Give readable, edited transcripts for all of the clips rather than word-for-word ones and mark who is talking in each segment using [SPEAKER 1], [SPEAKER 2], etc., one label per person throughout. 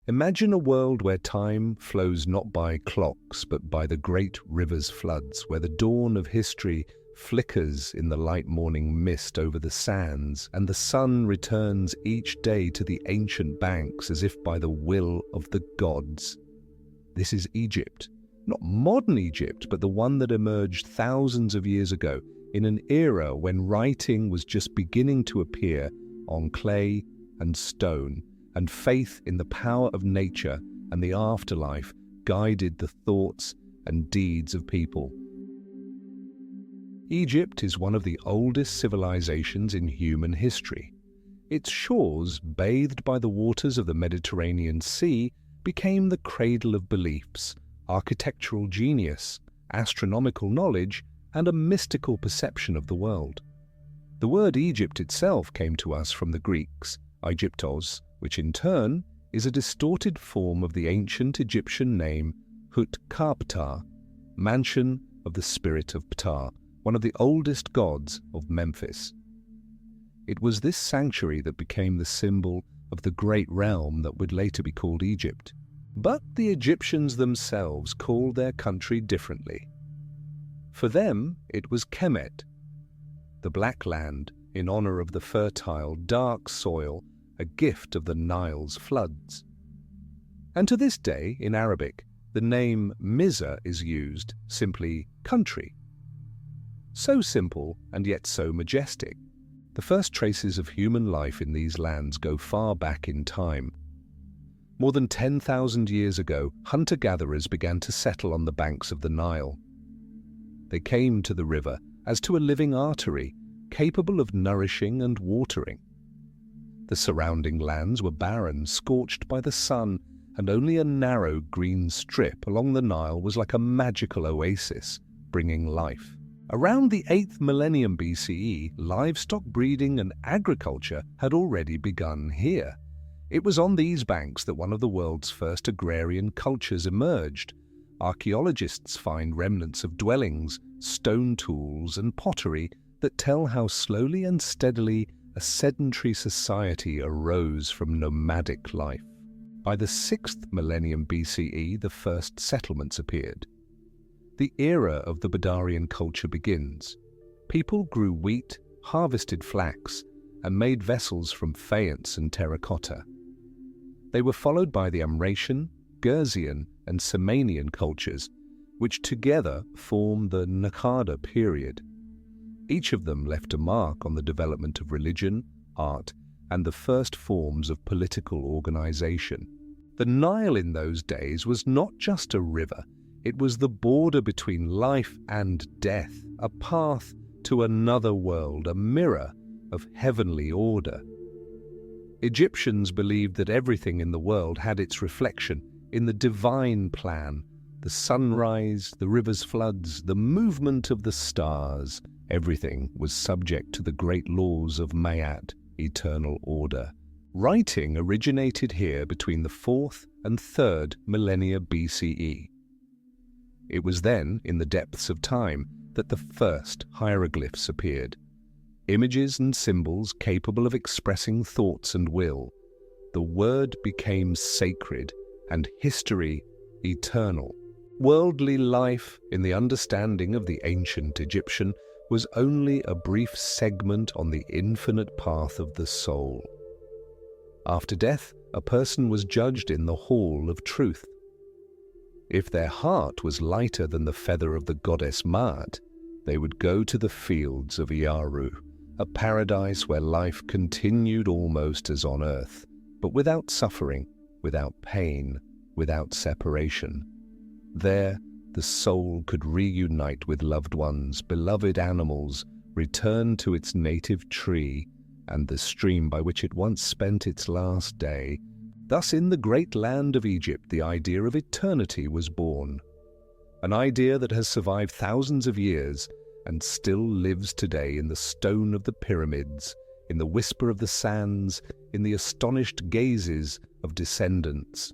[SPEAKER 1] Imagine a world where time flows not by clocks but by the great river's floods, where the dawn of history flickers in the light morning mist over the sands, and the sun returns each day to the ancient banks as if by the will of the gods. This is Egypt. Not modern Egypt, but the one that emerged thousands of years ago, in an era when writing was just beginning to appear on clay and stone, and faith in the power of nature and the afterlife guided the thoughts and deeds of people. Egypt is one of the oldest civilizations in human history. Its shores, bathed by the waters of the Mediterranean Sea, became the cradle of beliefs, architectural genius, astronomical knowledge, and a mystical perception of the world. The word Egypt itself came to us from the Greeks, Aegyptos, which in turn is a distorted form of the ancient Egyptian name Hut-Ka-Ptah, mansion of the spirit of Ptah, one of the oldest gods of Memphis. It was this sanctuary that became the symbol of the great realm that would later be called Egypt. But the Egyptians themselves called their country differently. For them, it was Kemet, the Black Land, in honor of the fertile, dark soil, a gift of the Nile's floods. And to this day, in Arabic, the name Mizar is used, simply country. So simple and yet so majestic. The first traces of human life in these lands go far back in time. More than 10,000 years ago, hunter-gatherers began to settle on the banks of the Nile. They came to the river as to a living artery, capable of nourishing and watering. The surrounding lands were barren, scorched by the sun, and only a narrow green strip along the Nile was like a magical oasis, bringing life. Around the 8th millennium BCE, livestock breeding and agriculture had already begun here. It was on these banks that one of the world's first agrarian cultures emerged. Archaeologists find remnants of dwellings, stone tools, and pottery that tell how slowly and steadily a sedentary society arose from nomadic life. By the 6th millennium BCE, the first settlements appeared. The era of the Bedtime culture begins. People grew wheat, harvested flax, and made vessels from faience and terracotta. They were followed by the Amratian, Girzian, and Sumerian cultures, which together form the Naqada period. Each of them left a mark on the development of religion, art, and the first forms of political organization. The Nile in those days was not just a river, it was the border between life and death, a path to another world, a mirror of heavenly order. Egyptians believed that everything in the world had its reflection in the divine plan, the sunrise, the river's floods, the movement of the stars. Everything was subject to the great laws of Ma'at, eternal order. Writing originated here between the 4th and 3rd millennia BCE. It was then, in the depths of time, that the first hieroglyphs appeared. Images and symbols capable of expressing thoughts and will. The word became sacred and history eternal. Worldly life, in the understanding of the ancient Egyptian, was only a brief segment on the infinite path of the soul. After death, a person was judged in the hall of truth. If their heart was lighter than the feather of the goddess Maat, they would go to the fields of Iaru, a paradise where life continued almost as on earth, but without suffering, without pain, without separation. There, the soul could reunite with loved ones, beloved animals, return to its native tree and the stream by which it once spent its last day. Thus, in the great land of Egypt, the idea of eternity was born, an idea that has survived thousands of years and still lives today in the stone of the pyramids, in the whisper of the sands, in the astonished gazes of descendants.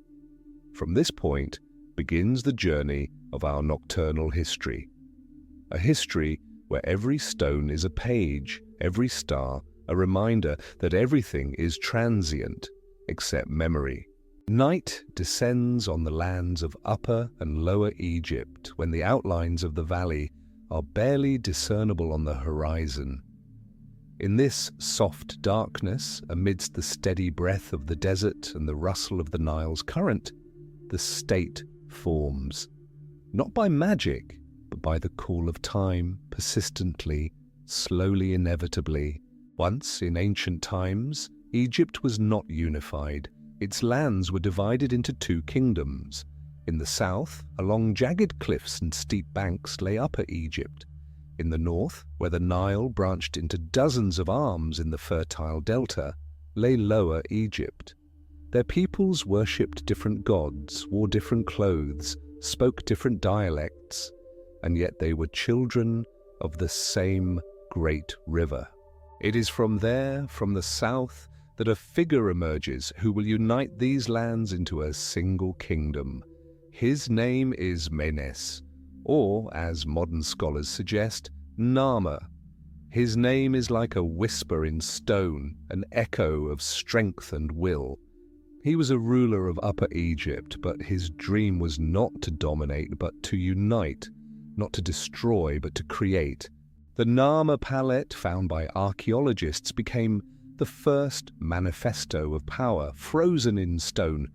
[SPEAKER 1] From this point begins the journey of our nocturnal history, a history where every stone is a page, every star a reminder that everything is transient except memory. Night descends on the lands of Upper and Lower Egypt when the outlines of the valley are barely discernible on the horizon. In this soft darkness, amidst the steady breath of the desert and the rustle of the Nile's current, the state forms, not by magic, but by the call of time, persistently, slowly, inevitably. Once, in ancient times, Egypt was not unified. Its lands were divided into two kingdoms. In the south, along jagged cliffs and steep banks, lay Upper Egypt. In the north, where the Nile branched into dozens of arms in the fertile delta, lay Lower Egypt. Their peoples worshipped different gods, wore different clothes, spoke different dialects, and yet they were children of the same great river. It is from there, from the south, that a figure emerges who will unite these lands into a single kingdom. His name is Menes, or, as modern scholars suggest, Nama. His name is like a whisper in stone, an echo of strength and will. He was a ruler of Upper Egypt, but his dream was not to dominate, but to unite, not to destroy, but to create. The Nama palette found by archaeologists became the first manifesto of power, frozen in stone.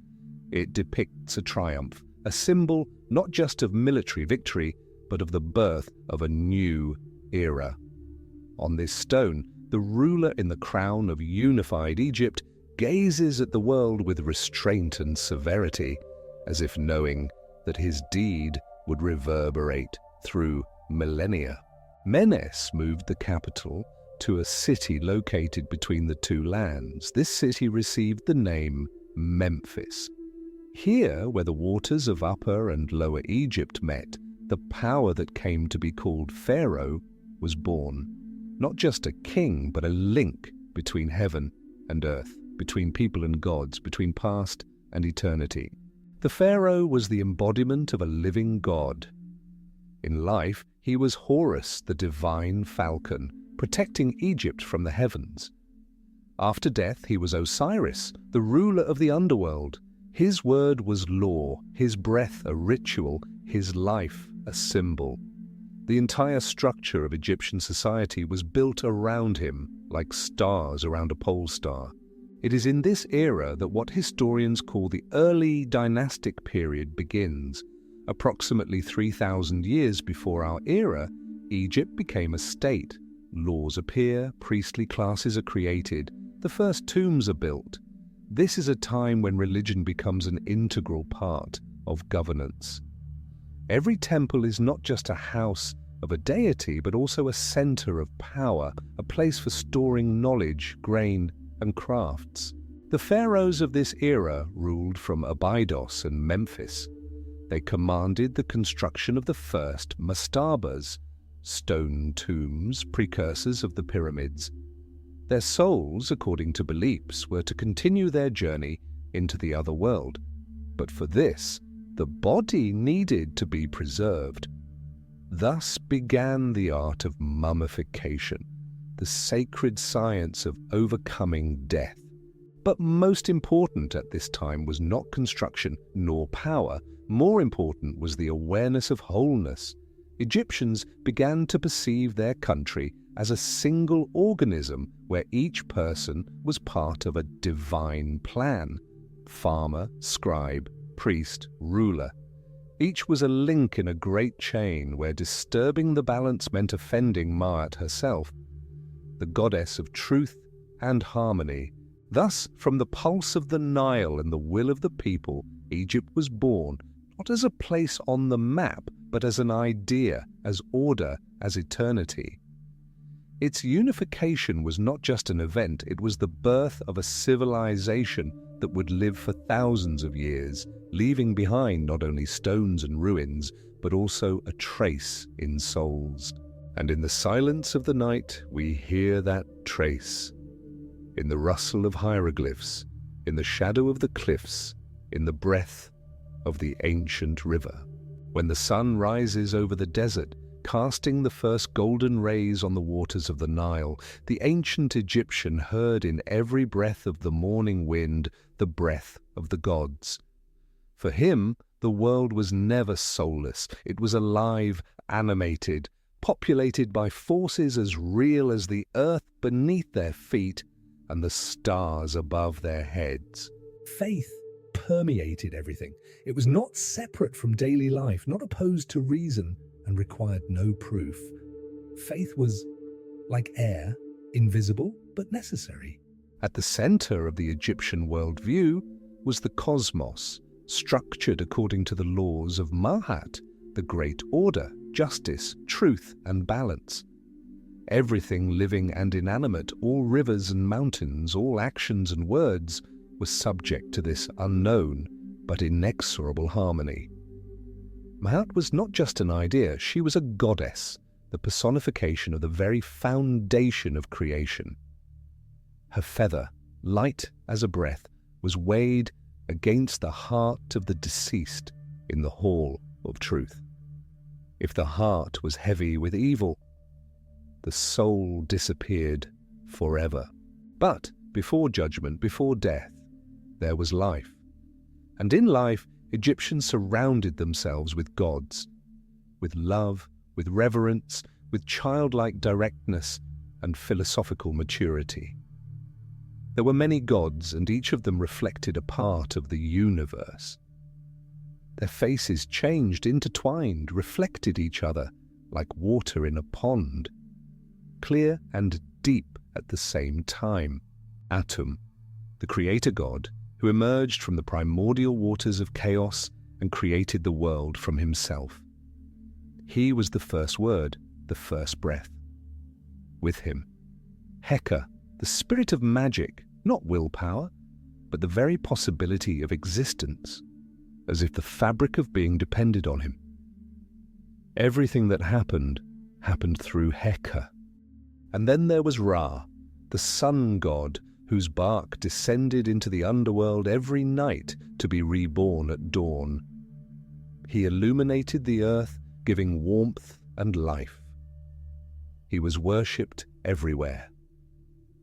[SPEAKER 1] It depicts a triumph, a symbol not just of military victory, but of the birth of a new era. On this stone, the ruler in the crown of unified Egypt gazes at the world with restraint and severity, as if knowing that his deed would reverberate through millennia. Menes moved the capital to a city located between the two lands. This city received the name Memphis. Here, where the waters of Upper and Lower Egypt met, the power that came to be called Pharaoh was born. Not just a king, but a link between heaven and earth, between people and gods, between past and eternity. The Pharaoh was the embodiment of a living god. In life, he was Horus, the divine falcon, protecting Egypt from the heavens. After death, he was Osiris, the ruler of the underworld. His word was law, his breath a ritual, his life a symbol. The entire structure of Egyptian society was built around him, like stars around a pole star. It is in this era that what historians call the early dynastic period begins. Approximately 3,000 years before our era, Egypt became a state. Laws appear, priestly classes are created, the first tombs are built. This is a time when religion becomes an integral part of governance. Every temple is not just a house of a deity, but also a center of power, a place for storing knowledge, grain, and crafts. The pharaohs of this era ruled from Abydos and Memphis. They commanded the construction of the first mastabas, stone tombs, precursors of the pyramids. Their souls, according to beliefs, were to continue their journey into the other world. But for this, the body needed to be preserved. Thus began the art of mummification, the sacred science of overcoming death. But most important at this time was not construction nor power. More important was the awareness of wholeness. Egyptians began to perceive their country as a single organism where each person was part of a divine plan. Farmer, scribe, priest, ruler. Each was a link in a great chain where disturbing the balance meant offending Ma'at herself, the goddess of truth and harmony. Thus, from the pulse of the Nile and the will of the people, Egypt was born, not as a place on the map, but as an idea, as order, as eternity. Its unification was not just an event, it was the birth of a civilization that would live for thousands of years, leaving behind not only stones and ruins, but also a trace in souls. And in the silence of the night, we hear that trace. In the rustle of hieroglyphs, in the shadow of the cliffs, in the breath of the ancient river. When the sun rises over the desert, casting the first golden rays on the waters of the Nile, the ancient Egyptian heard in every breath of the morning wind the breath of the gods. For him, the world was never soulless. It was alive, animated, populated by forces as real as the earth beneath their feet and the stars above their heads. Faith permeated everything. It was not separate from daily life, not opposed to reason, and required no proof. Faith was like air, invisible but necessary. At the center of the Egyptian worldview was the cosmos, structured according to the laws of Mahat, the great order, justice, truth, and balance. Everything living and inanimate, all rivers and mountains, all actions and words, was subject to this unknown but inexorable harmony. Mahat was not just an idea, she was a goddess, the personification of the very foundation of creation. Her feather, light as a breath, was weighed against the heart of the deceased in the hall of truth. If the heart was heavy with evil, the soul disappeared forever. But before judgment, before death, there was life. And in life, Egyptians surrounded themselves with gods, with love, with reverence, with childlike directness and philosophical maturity. There were many gods, and each of them reflected a part of the universe. Their faces changed, intertwined, reflected each other like water in a pond, clear and deep at the same time. Atum, the creator god, who emerged from the primordial waters of chaos and created the world from himself. He was the first word, the first breath. With him, Heka, the spirit of magic, not willpower, but the very possibility of existence, as if the fabric of being depended on him. Everything that happened through Heka. And then there was Ra, the sun god, whose bark descended into the underworld every night to be reborn at dawn. He illuminated the earth, giving warmth and life. He was worshipped everywhere.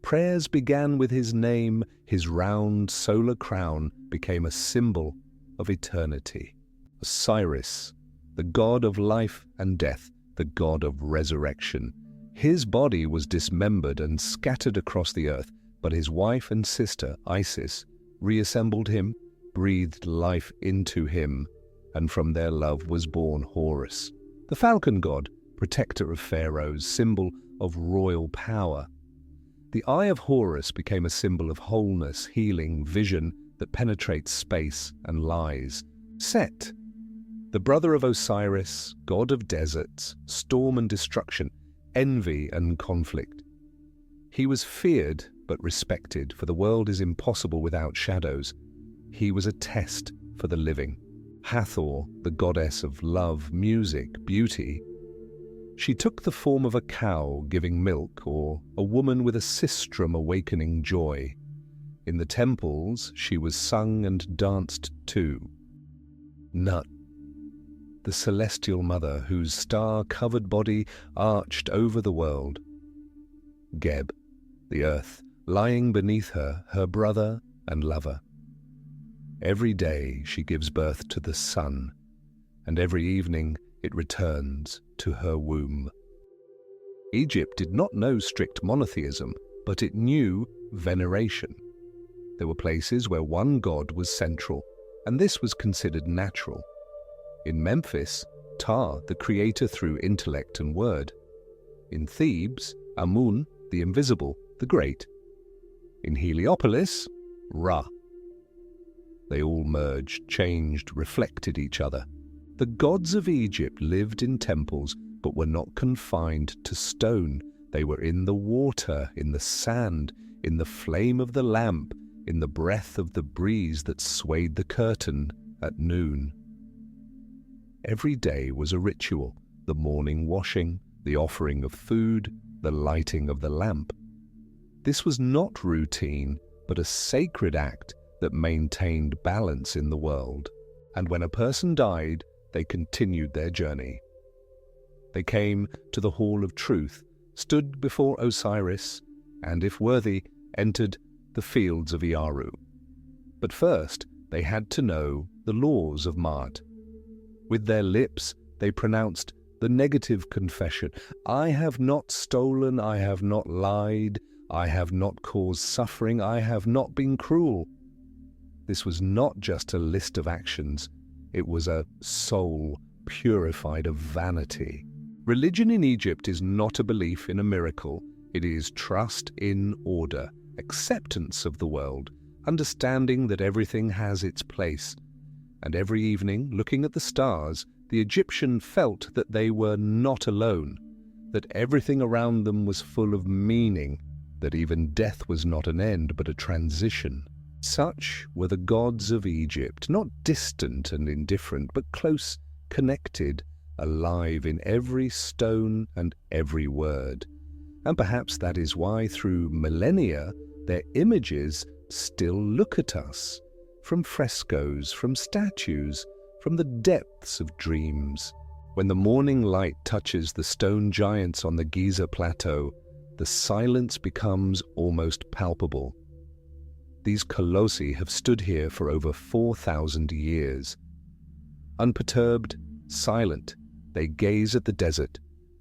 [SPEAKER 1] Prayers began with his name. His round solar crown became a symbol of eternity. Osiris, the god of life and death, the god of resurrection. His body was dismembered and scattered across the earth, but his wife and sister, Isis, reassembled him, breathed life into him, and from their love was born Horus, the falcon god, protector of pharaohs, symbol of royal power. The eye of Horus became a symbol of wholeness, healing, vision that penetrates space and lies. Set, the brother of Osiris, god of deserts, storm and destruction, envy and conflict. He was feared but respected, for the world is impossible without shadows. He was a test for the living. Hathor, the goddess of love, music, beauty. She took the form of a cow giving milk, or a woman with a sistrum awakening joy. In the temples, she was sung and danced to. Nut, the celestial mother whose star-covered body arched over the world. Geb, the earth, lying beneath her, her brother and lover. Every day she gives birth to the sun, and every evening it returns to her womb. Egypt did not know strict monotheism, but it knew veneration. There were places where one god was central, and this was considered natural. In Memphis, Ptah, the creator through intellect and word. In Thebes, Amun, the invisible, the great. In Heliopolis, Ra. They all merged, changed, reflected each other. The gods of Egypt lived in temples, but were not confined to stone. They were in the water, in the sand, in the flame of the lamp, in the breath of the breeze that swayed the curtain at noon. Every day was a ritual, the morning washing, the offering of food, the lighting of the lamp. This was not routine, but a sacred act that maintained balance in the world. And when a person died, they continued their journey. They came to the Hall of Truth, stood before Osiris, and, if worthy, entered the fields of Iaru. But first, they had to know the laws of Maat. With their lips, they pronounced the negative confession: I have not stolen, I have not lied, I have not caused suffering, I have not been cruel. This was not just a list of actions, it was a soul purified of vanity. Religion in Egypt is not a belief in a miracle, it is trust in order, acceptance of the world, understanding that everything has its place. And every evening, looking at the stars, the Egyptian felt that they were not alone, that everything around them was full of meaning, that even death was not an end but a transition. Such were the gods of Egypt, not distant and indifferent, but close, connected, alive in every stone and every word. And perhaps that is why, through millennia, their images still look at us, from frescoes, from statues, from the depths of dreams. When the morning light touches the stone giants on the Giza plateau, the silence becomes almost palpable. These colossi have stood here for over 4,000 years. Unperturbed, silent, they gaze at the desert,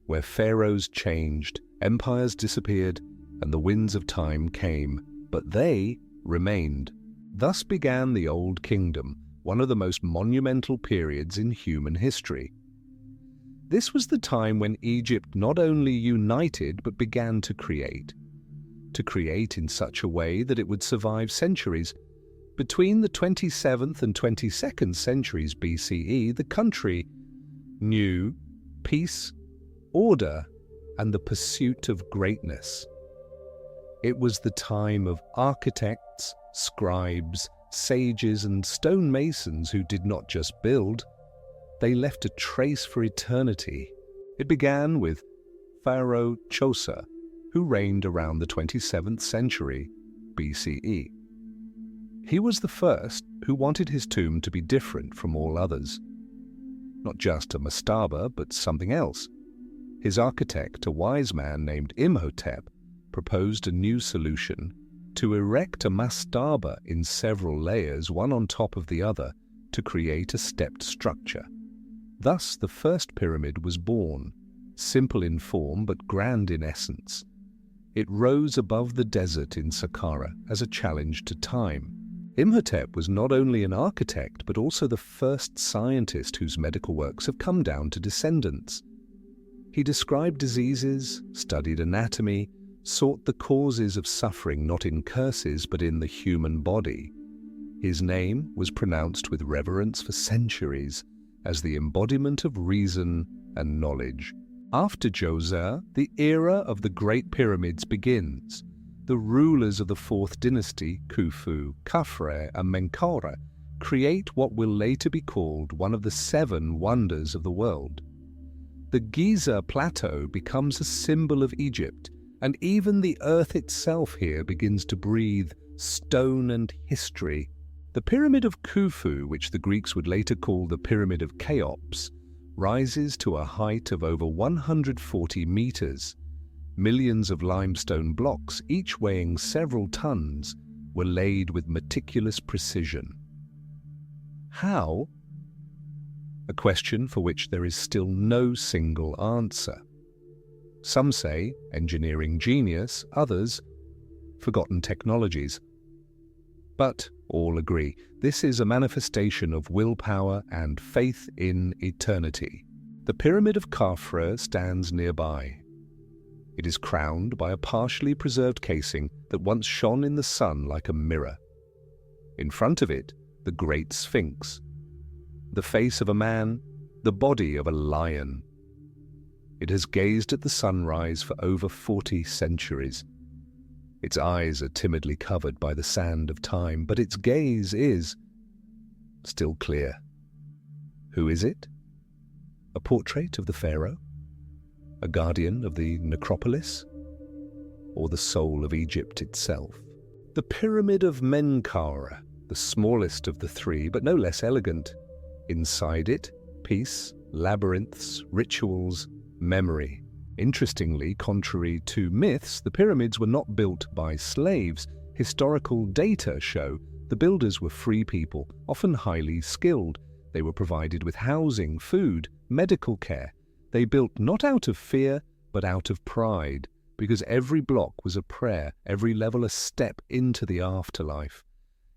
[SPEAKER 1] where pharaohs changed, empires disappeared, and the winds of time came, but they remained. Thus began the Old Kingdom, one of the most monumental periods in human history. This was the time when Egypt not only united but began to create in such a way that it would survive centuries. Between the 27th and 22nd centuries BCE, the country knew peace, order, and the pursuit of greatness. It was the time of architects, scribes, sages, and stonemasons who did not just build, they left a trace for eternity. It began with Pharaoh Chosa, who reigned around the 27th century BCE. He was the first who wanted his tomb to be different from all others. Not just a mastaba, but something else. His architect, a wise man named Imhotep, proposed a new solution: to erect a mastaba in several layers, one on top of the other, to create a stepped structure. Thus the first pyramid was born, simple in form but grand in essence. It rose above the desert in Saqqara as a challenge to time. Imhotep was not only an architect but also the first scientist whose medical works have come down to descendants. He described diseases, studied anatomy, sought the causes of suffering not in curses but in the human body. His name was pronounced with reverence for centuries as the embodiment of reason and knowledge. After Djoser, the era of the Great Pyramids begins. The rulers of the Fourth Dynasty, Khufu, Khafre, and Menkaure, create what will later be called one of the 7 wonders of the world. The Giza Plateau becomes a symbol of Egypt, and even the earth itself here begins to breathe stone and history. The Pyramid of Khufu, which the Greeks would later call the Pyramid of Cheops, rises to a height of over 140 meters. Millions of limestone blocks, each weighing several tons, were laid with meticulous precision. How? A question for which there is still no single answer. Some say engineering genius, others forgotten technologies. But all agree this is a manifestation of willpower and faith in eternity. The Pyramid of Khafre stands nearby. It is crowned by a partially preserved casing that once shone in the sun like a mirror. In front of it, the Great Sphinx, the face of a man, the body of a lion. It has gazed at the sunrise for over 40 centuries. Its eyes are timidly covered by the sand of time, but its gaze is still clear. Who is it? A portrait of the pharaoh? A guardian of the necropolis? Or the soul of Egypt itself? The Pyramid of Menkaure, the smallest of the 3, but no less elegant. Inside it, peace, labyrinths, rituals, Memory. Interestingly, contrary to myths, the pyramids were not built by slaves. Historical data show the builders were free people, often highly skilled. They were provided with housing, food, medical care. They built not out of fear, but out of pride, because every block was a prayer, every level a step into the afterlife.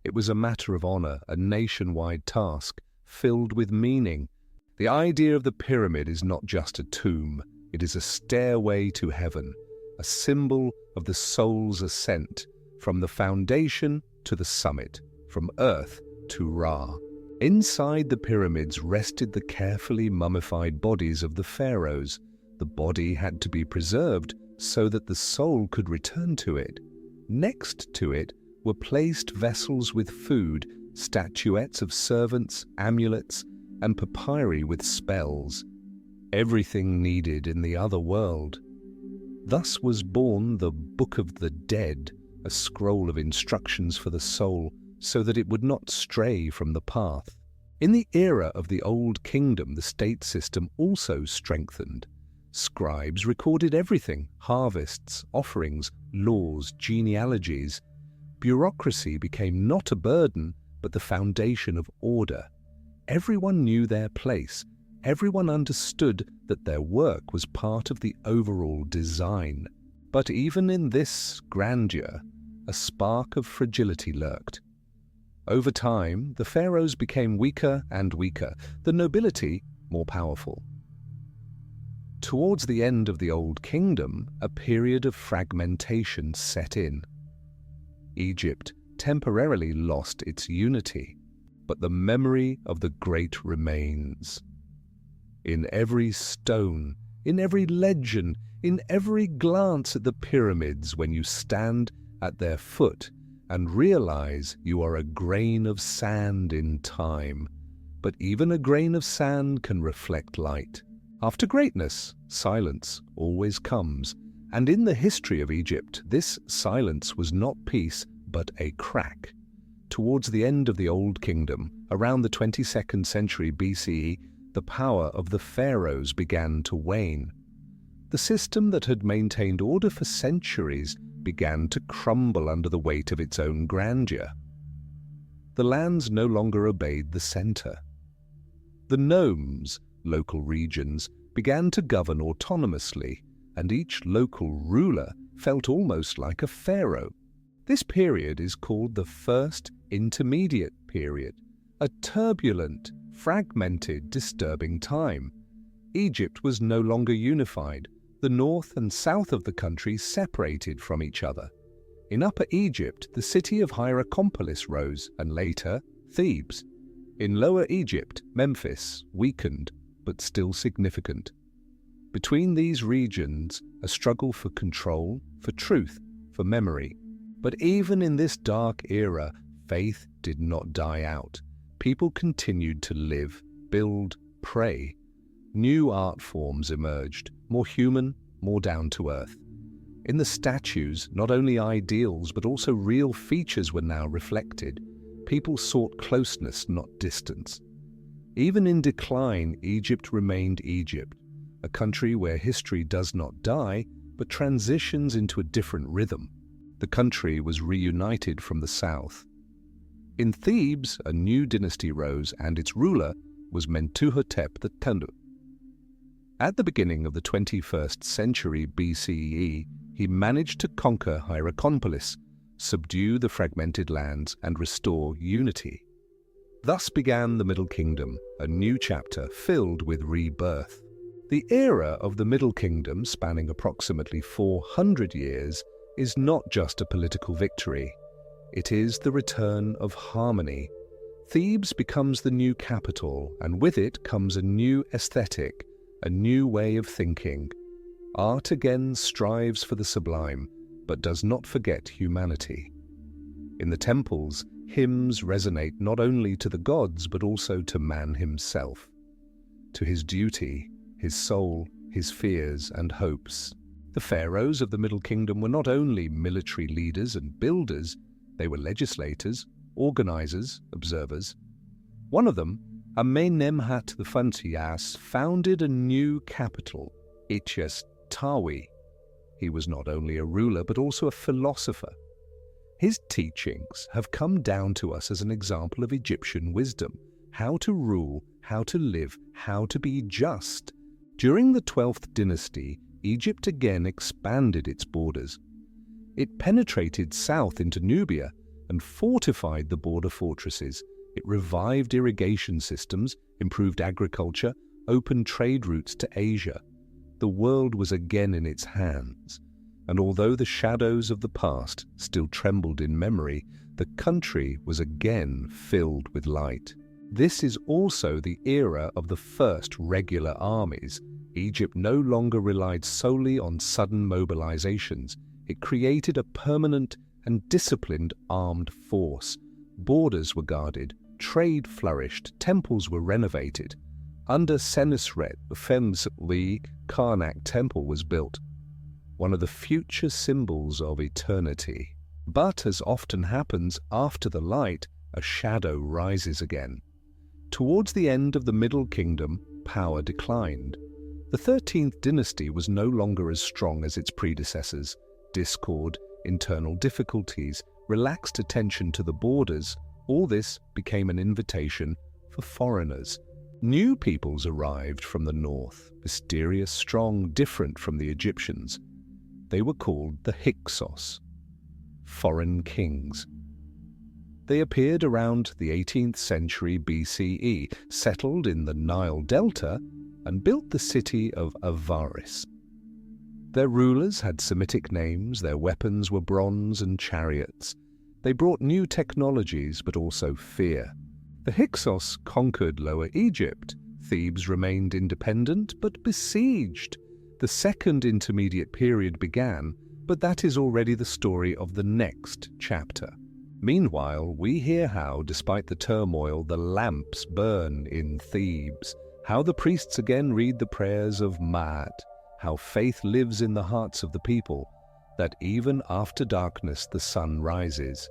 [SPEAKER 1] It was a matter of honor, a nationwide task, filled with meaning. The idea of the pyramid is not just a tomb, it is a stairway to heaven, a symbol of the soul's ascent, from the foundation to the summit, from earth to Ra. Inside the pyramids rested the carefully mummified bodies of the pharaohs. The body had to be preserved so that the soul could return to it. Next to it were placed vessels with food, statuettes of servants, amulets, and papyri with spells. Everything needed in the other world. Thus was born the Book of the Dead, a scroll of instructions for the soul, so that it would not stray from the path. In the era of the Old Kingdom, the state system also strengthened. Scribes recorded everything: harvests, offerings, laws, genealogies. Bureaucracy became not a burden, but the foundation of order. Everyone knew their place. Everyone understood that their work was part of the overall design. But even in this grandeur, a spark of fragility lurked. Over time, the pharaohs became weaker and weaker, the nobility more powerful. Towards the end of the Old Kingdom, a period of fragmentation set in. Egypt temporarily lost its unity, but the memory of the great remains. In every stone, in every legend, in every glance at the pyramids, when you stand at their foot and realize you are a grain of sand in time. But even a grain of sand can reflect light. After greatness, silence always comes, and in the history of Egypt, this silence was not peace, but a crack. Towards the end of the Old Kingdom, around the 22nd century BCE, the power of the pharaohs began to wane. The system that had maintained order for centuries began to crumble under the weight of its own grandeur. The lands no longer obeyed the center. The nomes, local regions, began to govern autonomously, and each local ruler felt almost like a pharaoh. This period is called the First Intermediate Period, a turbulent, fragmented, disturbing time. Egypt was no longer unified. The north and south of the country separated from each other. In Upper Egypt, the city of Hierakonpolis rose, and later, Thebes. In Lower Egypt, Memphis, weakened, but still significant. Between these regions, a struggle for control, for truth, for memory. But even in this dark era, faith did not die out. People continued to live, build, pray. New art forms emerged, more human, more down to earth. In the statues, not only ideals but also real features were now reflected. People sought closeness, not distance. Even in decline, Egypt remained Egypt, a country where history does not die but transitions into a different rhythm. The country was reunited from the south. In Thebes, a new dynasty rose, and its ruler was Mentuhotep II. At the beginning of the 21st century BCE, he managed to conquer Hierakonpolis, subdue the fragmented lands, and restore unity. Thus began the Middle Kingdom, a new chapter filled with rebirth. The era of the Middle Kingdom, spanning approximately 400 years, is not just a political victory. It is the return of harmony. Thebes becomes the new capital, and with it comes a new aesthetic, a new way of thinking. Art again strives for the sublime, but does not forget humanity. In the temples, hymns resonate not only to the gods, but also to man himself, to his duty, his soul, his fears and hopes. The pharaohs of the Middle Kingdom were not only military leaders and builders, they were legislators, organizers, observers. One of them, Amenemhat I, founded a new capital, Tawi. He was not only a ruler but also a philosopher. His teachings have come down to us as an example of Egyptian wisdom, how to rule, how to live, how to be just. During the 12th dynasty, Egypt again expanded its borders. It penetrated south into Nubia and fortified the border fortresses. It revived irrigation systems, improved agriculture, opened trade routes to Asia. The world was again in its hands, and although the shadows of the past still trembled in memory, the country was again filled with light. This is also the era of the first regular armies. Egypt no longer relied solely on sudden mobilizations. It created a permanent and disciplined armed force. Borders were guarded, trade flourished, temples were renovated. Under Senusret, the Karnak temple was built, one of the future symbols of eternity. But as often happens, after the light, a shadow rises again. Towards the end of the Middle Kingdom, power declined. The 13th dynasty was no longer as strong as its predecessors. Discord, internal difficulties, relaxed attention to the borders, all this became an invitation for foreigners. New peoples arrived from the north, mysterious, strong, different from the Egyptians. They were called the Hyksos, foreign kings. They appeared around the 18th century BCE, settled in the Nile Delta, and built the city of Avaris. Their rulers had Semitic names, their weapons were bronze and chariots. They brought new technologies, but also fear. The Hyksos conquered Lower Egypt. Thebes remained independent, but besieged. The second intermediate period began, but that is already the story of the next chapter. Meanwhile, we hear how, despite the turmoil, the lamps burn in Thebes, how the priests again read the prayers of Ma'at, how faith lives in the hearts of the people, that even after darkness the sun rises,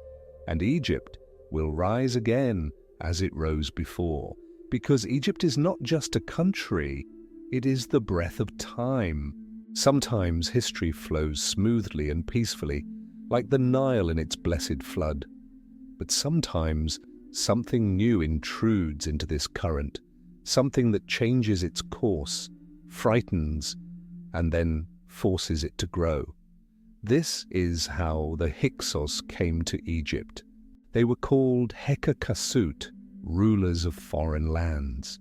[SPEAKER 1] and Egypt will rise again as it rose before, because Egypt is not just a country, it is the breath of time. Sometimes history flows smoothly and peacefully, like the Nile in its blessed flood. But sometimes something new intrudes into this current, something that changes its course, frightens, and then forces it to grow. This is how the Hyksos came to Egypt. They were called Hekakasut, rulers of foreign lands.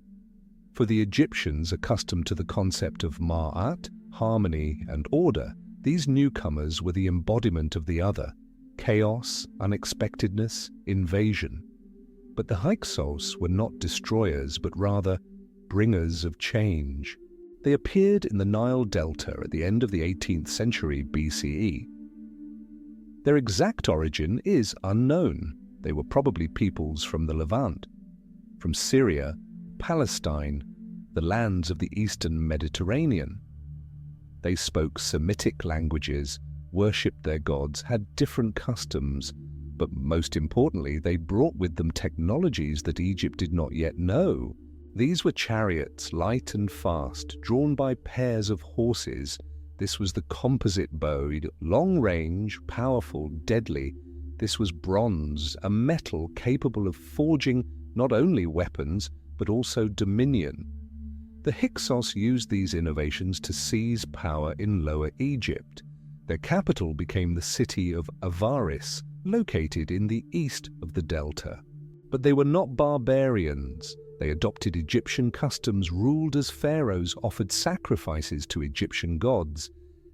[SPEAKER 1] For the Egyptians, accustomed to the concept of Ma'at, harmony and order, these newcomers were the embodiment of the other, chaos, unexpectedness, invasion. But the Hyksos were not destroyers, but rather bringers of change. They appeared in the Nile Delta at the end of the 18th century BCE. Their exact origin is unknown. They were probably peoples from the Levant, from Syria, Palestine, the lands of the Eastern Mediterranean. They spoke Semitic languages, worshipped their gods, had different customs, but most importantly, they brought with them technologies that Egypt did not yet know. These were chariots, light and fast, drawn by pairs of horses. This was the composite bow, long range, powerful, deadly. This was bronze, a metal capable of forging not only weapons, but also dominion. The Hyksos used these innovations to seize power in Lower Egypt. Their capital became the city of Avaris, located in the east of the delta. But they were not barbarians. They adopted Egyptian customs, ruled as pharaohs, offered sacrifices to Egyptian gods.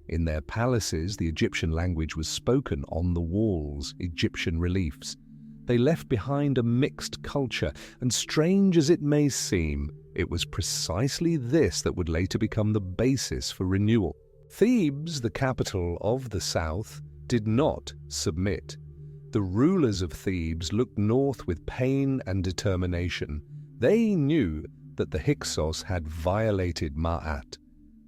[SPEAKER 1] In their palaces, the Egyptian language was spoken on the walls, Egyptian reliefs. They left behind a mixed culture, and strange as it may seem, it was precisely this that would later become the basis for renewal. Thebes, the capital of the south, did not submit. The rulers of Thebes looked north with pain and determination. They knew that the Hyksos had violated Ma'at,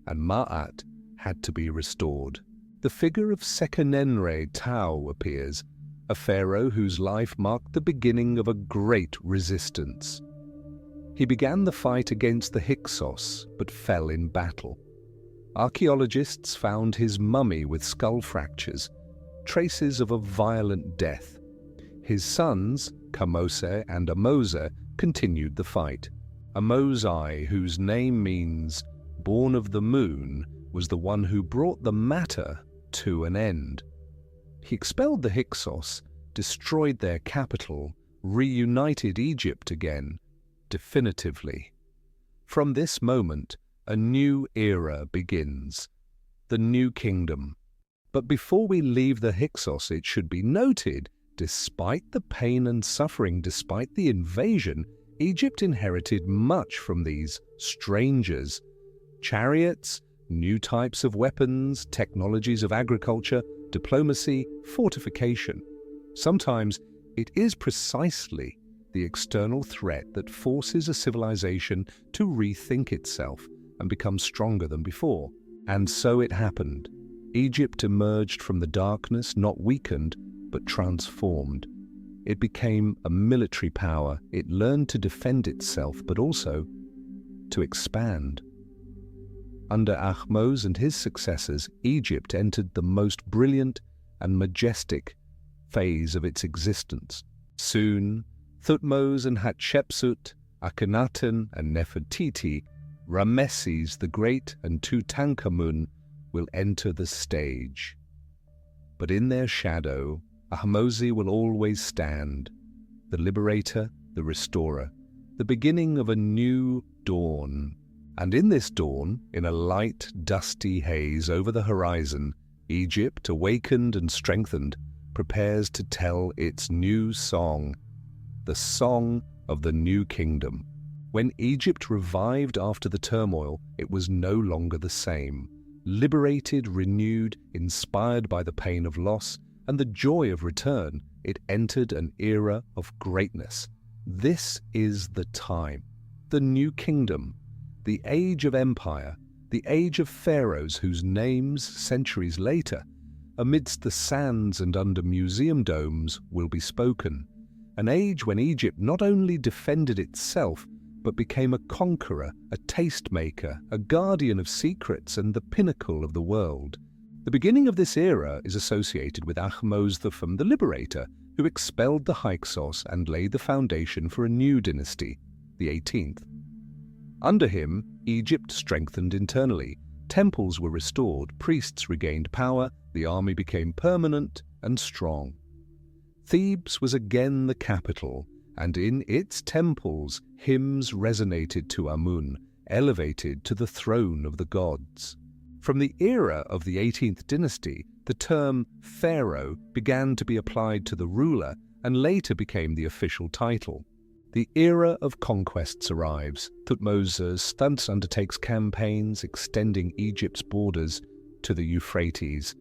[SPEAKER 1] and Ma'at had to be restored. The figure of Sekenenre Tau appears, a pharaoh whose life marked the beginning of a great resistance. He began the fight against the Hyksos, but fell in battle. Archaeologists found his mummy with skull fractures, traces of a violent death. His sons, Kamose and Amose, continued the fight. Amosai, whose name means born of the moon, was the one who brought the matter to an end. He expelled the Hyksos, destroyed their capital, reunited Egypt again, definitively. From this moment, a new era begins, the New Kingdom. But before we leave the Hyksos, it should be noted, despite the pain and suffering, despite the invasion, Egypt inherited much from these strangers. Chariots, new types of weapons, technologies of agriculture, diplomacy, fortification. Sometimes it is precisely the external threat that forces a civilization to rethink itself and become stronger than before. And so it happened. Egypt emerged from the darkness not weakened, but transformed. It became a military power. It learned to defend itself, but also to expand. Under Ahmose and his successors, Egypt entered the most brilliant and majestic phase of its existence. Soon, Thutmose and Hatshepsut, Akhenaten and Nefertiti, Ramesses the Great and Tutankhamun will enter the stage. But in their shadow, Ahmose will always stand, the liberator, the restorer, the beginning of a new dawn. And in this dawn, in a light, dusty haze over the horizon, Egypt, awakened and strengthened, prepares to tell its new song, the song of the New Kingdom. When Egypt revived after the turmoil, it was no longer the same. Liberated, renewed, inspired by the pain of loss and the joy of return, it entered an era of greatness. This is the time, the New Kingdom, the age of empire, the age of pharaohs whose names, centuries later, amidst the sands and under museum domes, will be spoken. An age when Egypt not only defended itself, but became a conqueror, a tastemaker, a guardian of secrets, and the pinnacle of the world. The beginning of this era is associated with Ahmose the Liberator, who expelled the Hyksos and laid the foundation for a new dynasty, the 18th. Under him, Egypt strengthened internally. Temples were restored, priests regained power, the army became permanent and strong. Thebes was again the capital, and in its temples hymns resonated to Amun, elevated to the throne of the gods. From the era of the 18th dynasty, the term pharaoh began to be applied to the ruler and later became the official title. The era of conquests arrives. Thutmose undertakes campaigns extending Egypt's borders to the Euphrates.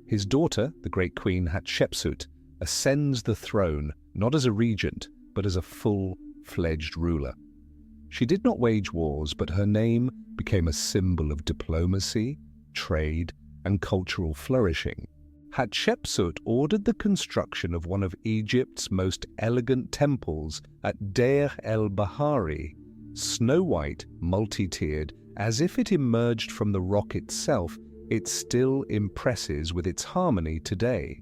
[SPEAKER 1] His daughter, the great queen Hatshepsut, ascends the throne not as a regent, but as a full-fledged ruler. She did not wage wars, but her name became a symbol of diplomacy, trade, and cultural flourishing. Hatshepsut ordered the construction of one of Egypt's most elegant temples at Deir el-Bahari, snow-white, multi-tiered, as if it emerged from the rock itself. It still impresses with its harmony today.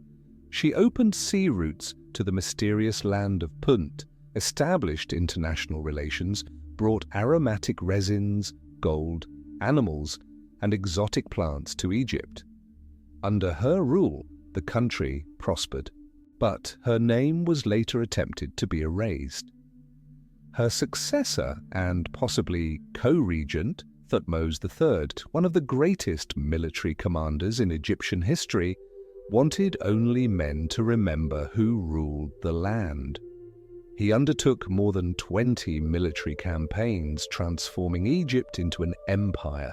[SPEAKER 1] She opened sea routes to the mysterious land of Punt, established international relations, brought aromatic resins, gold, animals, and exotic plants to Egypt. Under her rule, the country prospered, but her name was later attempted to be erased. Her successor and possibly co-regent, Thutmose III, one of the greatest military commanders in Egyptian history, wanted only men to remember who ruled the land. He undertook more than 20 military campaigns, transforming Egypt into an empire.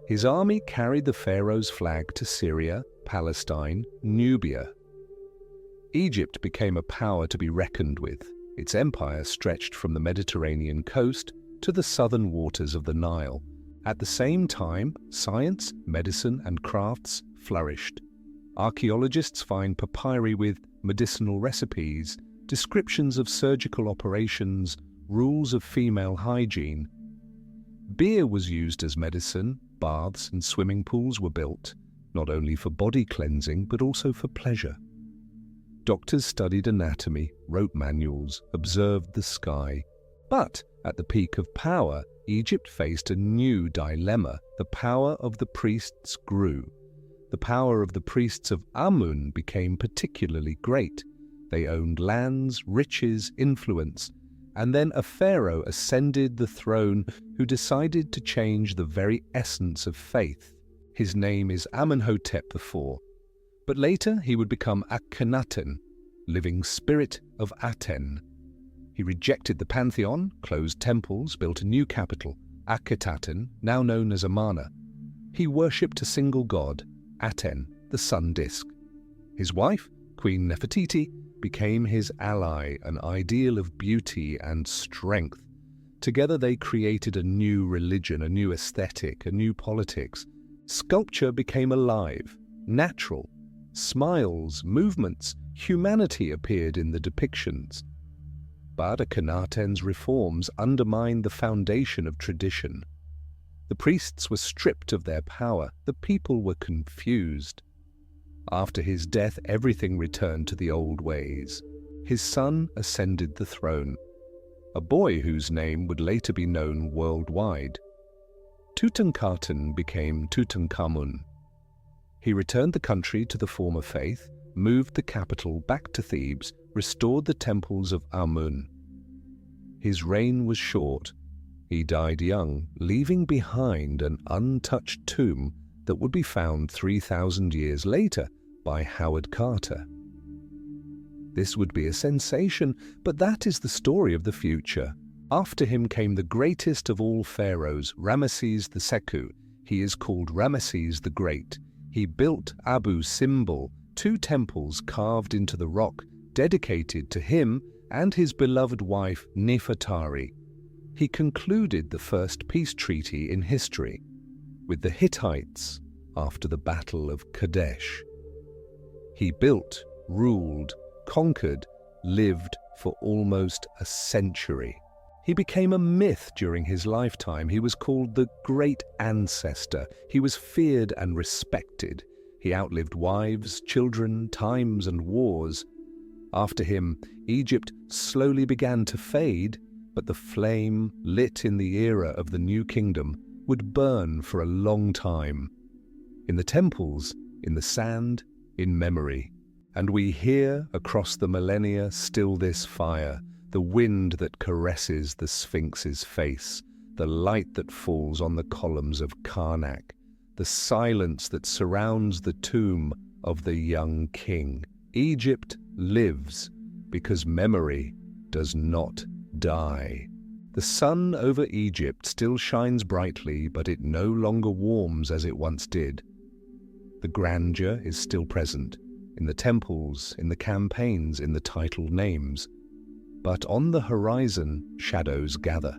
[SPEAKER 1] His army carried the pharaoh's flag to Syria, Palestine, Nubia. Egypt became a power to be reckoned with. Its empire stretched from the Mediterranean coast to the southern waters of the Nile. At the same time, science, medicine, and crafts flourished. Archaeologists find papyri with medicinal recipes, descriptions of surgical operations, rules of female hygiene. Beer was used as medicine, baths and swimming pools were built, not only for body cleansing but also for pleasure. Doctors studied anatomy, wrote manuals, observed the sky. But at the peak of power, Egypt faced a new dilemma. The power of the priests grew. The power of the priests of Amun became particularly great. They owned lands, riches, influence, and then a pharaoh ascended the throne who decided to change the very essence of faith. His name is Amenhotep IV, but later he would become Akhenaten, living spirit of Aten. He rejected the pantheon, closed temples, built a new capital, Akhetaten, now known as Amarna. He worshipped a single god, Aten, the sun disk. His wife, Queen Nefertiti, became his ally, an ideal of beauty and strength. Together they created a new religion, a new aesthetic, a new politics. Sculpture became alive, natural. Smiles, movements, humanity appeared in the depictions. But Akhenaten's reforms undermined the foundation of tradition. The priests were stripped of their power, the people were confused. After his death, everything returned to the old ways. His son ascended the throne, a boy whose name would later be known worldwide. Tutankhaten became Tutankhamun. He returned the country to the former faith, moved the capital back to Thebes, restored the temples of Amun. His reign was short. He died young, leaving behind an untouched tomb that would be found 3,000 years later by Howard Carter. This would be a sensation, but that is the story of the future. After him came the greatest of all pharaohs, Ramesses II. He is called Ramesses the Great. He built Abu Simbel, 2 temples carved into the rock, dedicated to him and his beloved wife Nefertari. He concluded the first peace treaty in history with the Hittites after the Battle of Kadesh. He built, ruled, conquered, lived for almost a century. He became a myth during his lifetime. He was called the Great Ancestor. He was feared and respected. He outlived wives, children, times, and wars. After him, Egypt slowly began to fade, but the flame lit in the era of the New Kingdom would burn for a long time. In the temples, in the sand, in memory. And we hear across the millennia still this fire, the wind that caresses the Sphinx's face, the light that falls on the columns of Karnak, the silence that surrounds the tomb of the young king. Egypt lives because memory does not die. The sun over Egypt still shines brightly, but it no longer warms as it once did. The grandeur is still present, in the temples, in the campaigns, in the title names. But on the horizon, shadows gather.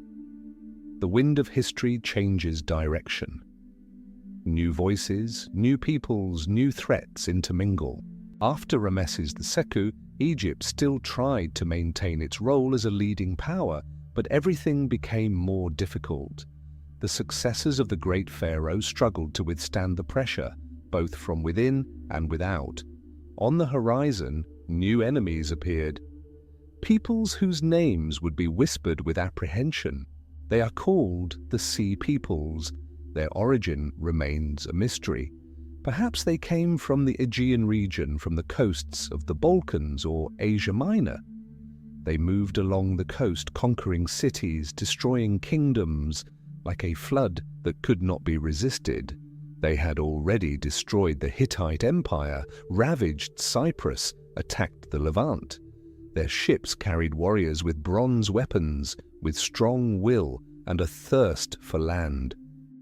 [SPEAKER 1] The wind of history changes direction. New voices, new peoples, new threats intermingle. After Ramesses II, Egypt still tried to maintain its role as a leading power, but everything became more difficult. The successors of the great pharaoh struggled to withstand the pressure, both from within and without. On the horizon, new enemies appeared. Peoples whose names would be whispered with apprehension. They are called the Sea Peoples. Their origin remains a mystery. Perhaps they came from the Aegean region, from the coasts of the Balkans or Asia Minor. They moved along the coast, conquering cities, destroying kingdoms. Like a flood that could not be resisted, they had already destroyed the Hittite Empire, ravaged Cyprus, attacked the Levant. Their ships carried warriors with bronze weapons, with strong will and a thirst for land.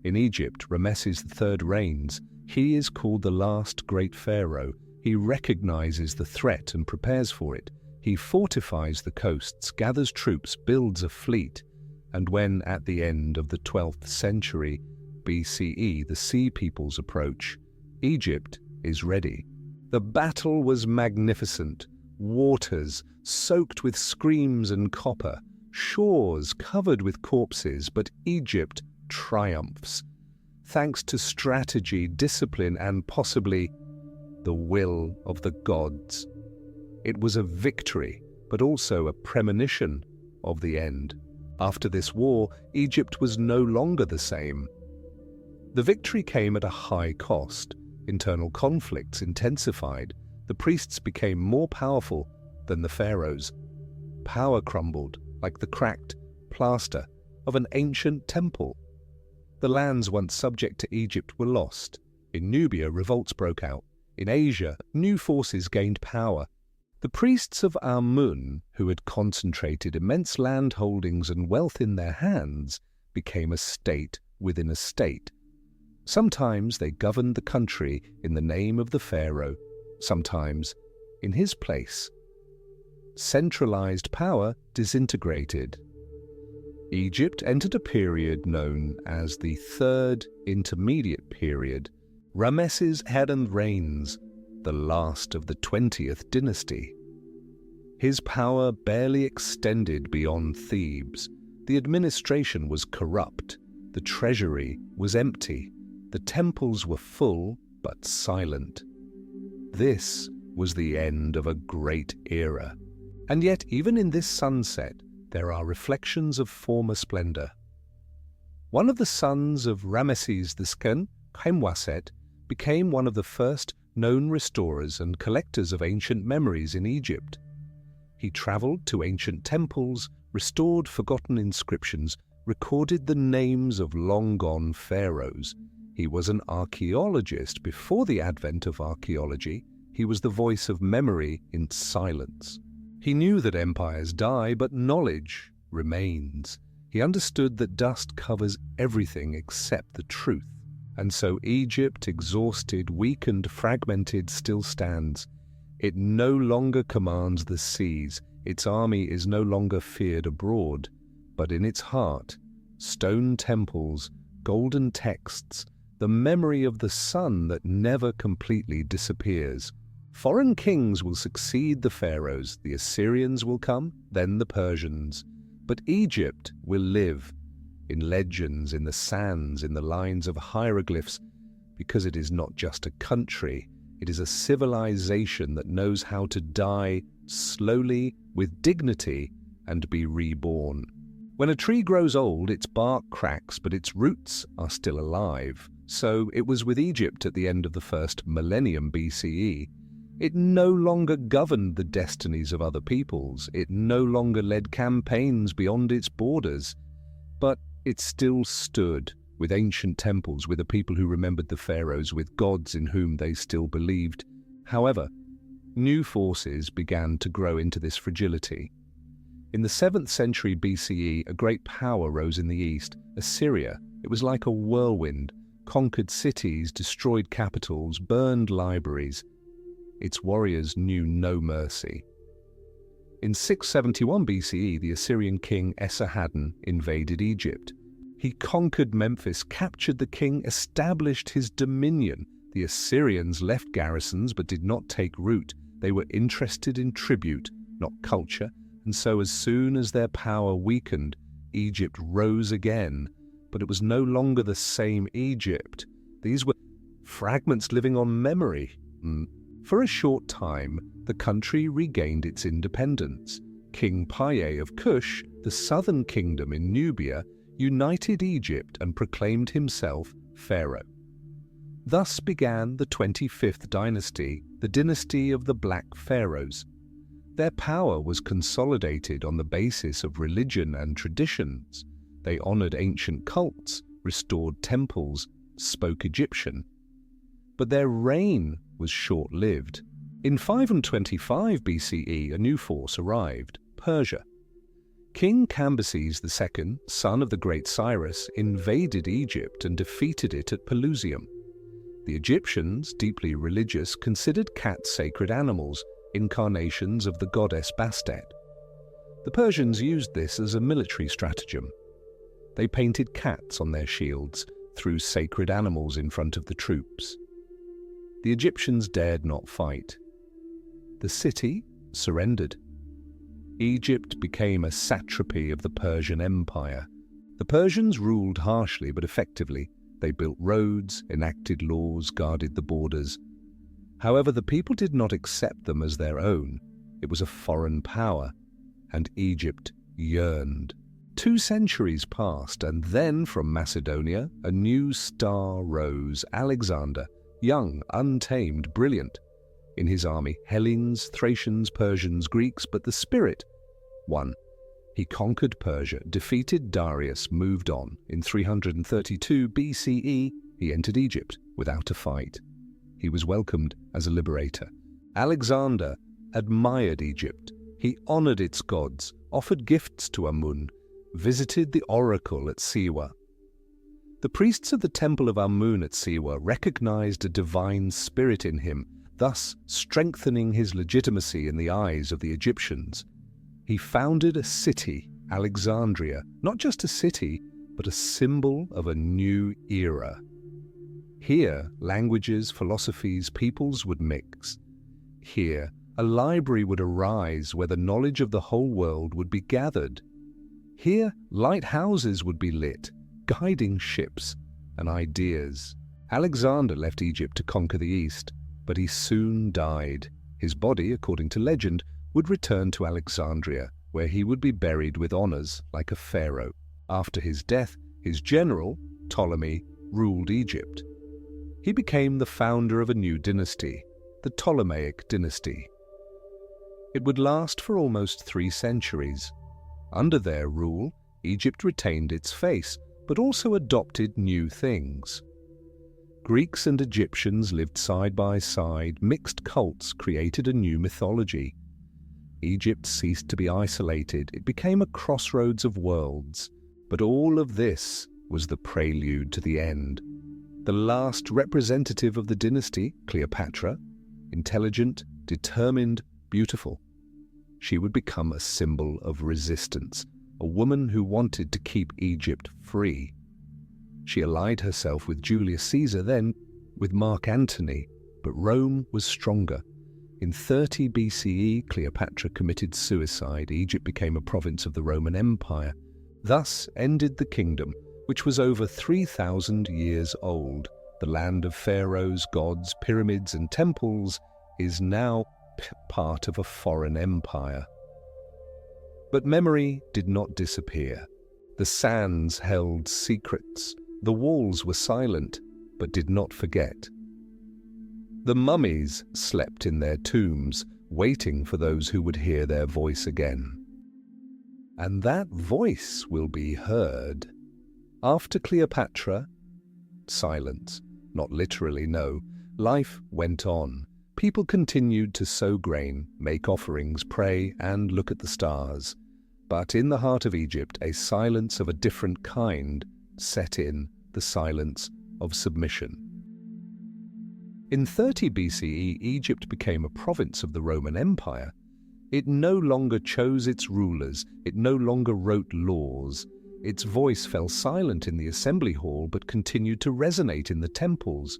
[SPEAKER 1] In Egypt, Ramesses III reigns. He is called the last great pharaoh. He recognizes the threat and prepares for it. He fortifies the coasts, gathers troops, builds a fleet. And when, at the end of the 12th century BCE, the Sea Peoples approach, Egypt is ready. The battle was magnificent. Waters soaked with screams and copper, shores covered with corpses, but Egypt triumphs. thanks to strategy, discipline, and possibly the will of the gods. It was a victory, but also a premonition of the end. After this war, Egypt was no longer the same. The victory came at a high cost. Internal conflicts intensified. The priests became more powerful than the pharaohs. Power crumbled like the cracked plaster of an ancient temple. The lands once subject to Egypt were lost. In Nubia, revolts broke out. In Asia, new forces gained power. The priests of Amun, who had concentrated immense land holdings and wealth in their hands, became a state within a state. Sometimes they governed the country in the name of the pharaoh, sometimes in his place. Centralized power disintegrated. Egypt entered a period known as the Third Intermediate Period. Ramesses Haden reigns, the last of the 20th dynasty. His power barely extended beyond Thebes. The administration was corrupt. The treasury was empty. The temples were full but silent. This was the end of a great era. And yet, even in this sunset, there are reflections of former splendor. One of the sons of Ramesses II, Khemwaset, became one of the first known restorers and collectors of ancient memories in Egypt. He traveled to ancient temples, restored forgotten inscriptions, recorded the names of long-gone pharaohs. He was an archaeologist before the advent of archaeology. He was the voice of memory in silence. He knew that empires die, but knowledge remains. He understood that dust covers everything except the truth. And so Egypt, exhausted, weakened, fragmented, still stands. It no longer commands the seas. Its army is no longer feared abroad, but in its heart, stone temples, golden texts, the memory of the sun that never completely disappears. Foreign kings will succeed the pharaohs, the Assyrians will come, then the Persians. But Egypt will live in legends, in the sands, in the lines of hieroglyphs, because it is not just a country, it is a civilization that knows how to die slowly, with dignity, and be reborn. When a tree grows old, its bark cracks, but its roots are still alive. So it was with Egypt at the end of the first millennium BCE. It no longer governed the destinies of other peoples. It no longer led campaigns beyond its borders. But it still stood with ancient temples, with a people who remembered the pharaohs, with gods in whom they still believed. However, new forces began to grow into this fragility. In the 7th century BCE, a great power rose in the east, Assyria. It was like a whirlwind, conquered cities, destroyed capitals, burned libraries. Its warriors knew no mercy. In 671 BCE, the Assyrian king Esarhaddon invaded Egypt. He conquered Memphis, captured the king, established his dominion. The Assyrians left garrisons but did not take root. They were interested in tribute, not culture, and so as soon as their power weakened, Egypt rose again. But it was no longer the same Egypt. These were fragments living on memory. For a short time, the country regained its independence. King Paye of Kush, the southern kingdom in Nubia, united Egypt and proclaimed himself pharaoh. Thus began the 25th dynasty, the dynasty of the Black Pharaohs. Their power was consolidated on the basis of religion and traditions. They honored ancient cults, restored temples, spoke Egyptian. But their reign was short-lived. In 525 BCE, a new force arrived, Persia. King Cambyses II, son of the great Cyrus, invaded Egypt and defeated it at Pelusium. The Egyptians, deeply religious, considered cats sacred animals, incarnations of the goddess Bastet. The Persians used this as a military stratagem. They painted cats on their shields, threw sacred animals in front of the troops. The Egyptians dared not fight. The city surrendered. Egypt became a satrapy of the Persian Empire. The Persians ruled harshly but effectively. They built roads, enacted laws, guarded the borders. However, the people did not accept them as their own. It was a foreign power, and Egypt yearned. 2 centuries passed, and then from Macedonia, a new star rose, Alexander, young, untamed, brilliant. In his army, Hellenes, Thracians, Persians, Greeks, but the spirit won. He conquered Persia, defeated Darius, moved on. In 332 BCE, he entered Egypt without a fight. He was welcomed as a liberator. Alexander admired Egypt. He honored its gods, offered gifts to Amun, visited the oracle at Siwa. The priests of the temple of Amun at Siwa recognized a divine spirit in him, thus strengthening his legitimacy in the eyes of the Egyptians. He founded a city, Alexandria, not just a city, but a symbol of a new era. Here, languages, philosophies, peoples would mix. Here, a library would arise where the knowledge of the whole world would be gathered. Here, lighthouses would be lit, guiding ships and ideas. Alexander left Egypt to conquer the East, but he soon died. His body, according to legend, would return to Alexandria, where he would be buried with honors like a pharaoh. After his death, his general, Ptolemy, ruled Egypt. He became the founder of a new dynasty, the Ptolemaic dynasty. It would last for almost 3 centuries. Under their rule, Egypt retained its face, but also adopted new things. Greeks and Egyptians lived side by side, mixed cults created a new mythology. Egypt ceased to be isolated, it became a crossroads of worlds. But all of this was the prelude to the end. The last representative of the dynasty, Cleopatra, intelligent, determined, beautiful. She would become a symbol of resistance, a woman who wanted to keep Egypt free. She allied herself with Julius Caesar, then with Mark Antony, but Rome was stronger. In 30 BCE, Cleopatra committed suicide. Egypt became a province of the Roman Empire. Thus ended the kingdom, which was over 3,000 years old. The land of pharaohs, gods, pyramids, and temples is now part of a foreign empire. But memory did not disappear. The sands held secrets. The walls were silent, but did not forget. The mummies slept in their tombs, waiting for those who would hear their voice again. And that voice will be heard. After Cleopatra, silence. Not literally, no. Life went on. People continued to sow grain, make offerings, pray, and look at the stars. But in the heart of Egypt, a silence of a different kind set in, the silence of submission. In 30 BCE, Egypt became a province of the Roman Empire. It no longer chose its rulers, it no longer wrote laws. Its voice fell silent in the assembly hall but continued to resonate in the temples.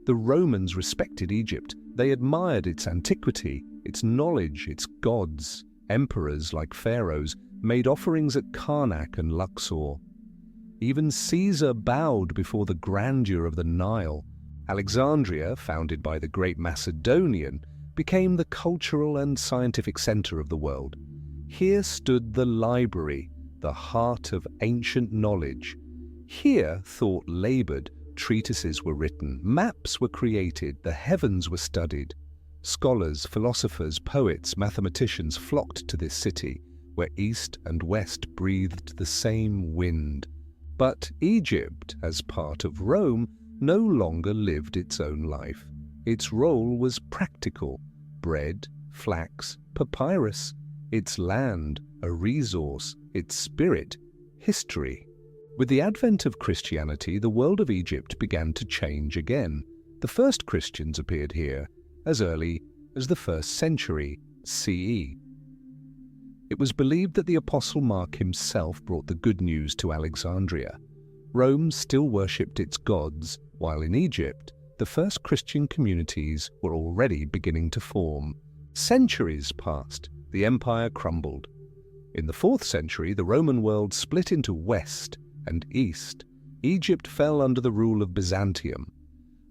[SPEAKER 1] The Romans respected Egypt. They admired its antiquity, its knowledge, its gods. Emperors, like pharaohs, made offerings at Karnak and Luxor. Even Caesar bowed before the grandeur of the Nile. Alexandria, founded by the great Macedonian, became the cultural and scientific center of the world. Here stood the library, the heart of ancient knowledge. Here thought labored, treatises were written, maps were created, the heavens were studied. Scholars, philosophers, poets, mathematicians flocked to this city, where east and west breathed the same wind. But Egypt, as part of Rome, no longer lived its own life. Its role was practical: bread, flax, papyrus. Its land, a resource. Its spirit, history. With the advent of Christianity, the world of Egypt began to change again. The first Christians appeared here as early as the 1st century CE. It was believed that the Apostle Mark himself brought the good news to Alexandria. Rome still worshipped its gods, while in Egypt, the first Christian communities were already beginning to form. Centuries passed, the empire crumbled. In the 4th century, the Roman world split into West and East. Egypt fell under the rule of Byzantium.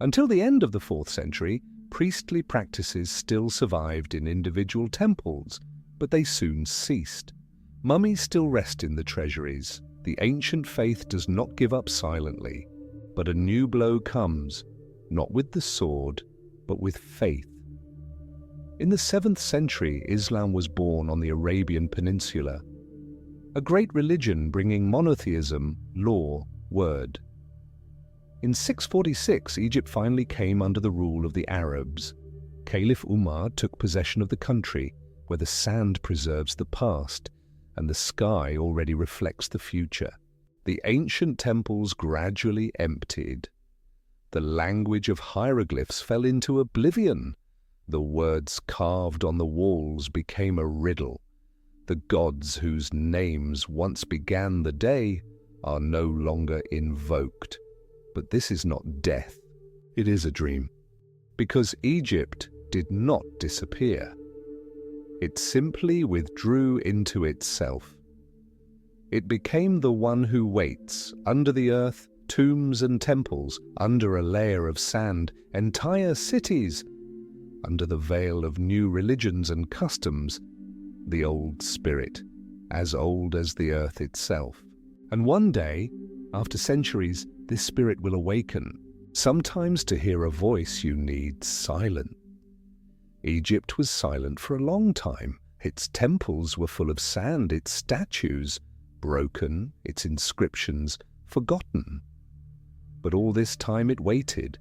[SPEAKER 1] Until the end of the 4th century, priestly practices still survived in individual temples, but they soon ceased. Mummies still rest in the treasuries. The ancient faith does not give up silently, but a new blow comes, not with the sword, but with faith. In the 7th century, Islam was born on the Arabian Peninsula, a great religion bringing monotheism, law, word. In 646, Egypt finally came under the rule of the Arabs. Caliph Umar took possession of the country, where the sand preserves the past and the sky already reflects the future. The ancient temples gradually emptied. The language of hieroglyphs fell into oblivion. The words carved on the walls became a riddle. The gods whose names once began the day are no longer invoked. But this is not death. It is a dream. Because Egypt did not disappear. It simply withdrew into itself. It became the one who waits under the earth, tombs and temples, under a layer of sand, entire cities, under the veil of new religions and customs, the old spirit, as old as the earth itself. And one day, after centuries, this spirit will awaken. Sometimes to hear a voice you need silence. Egypt was silent for a long time. Its temples were full of sand, its statues broken, its inscriptions forgotten. But all this time it waited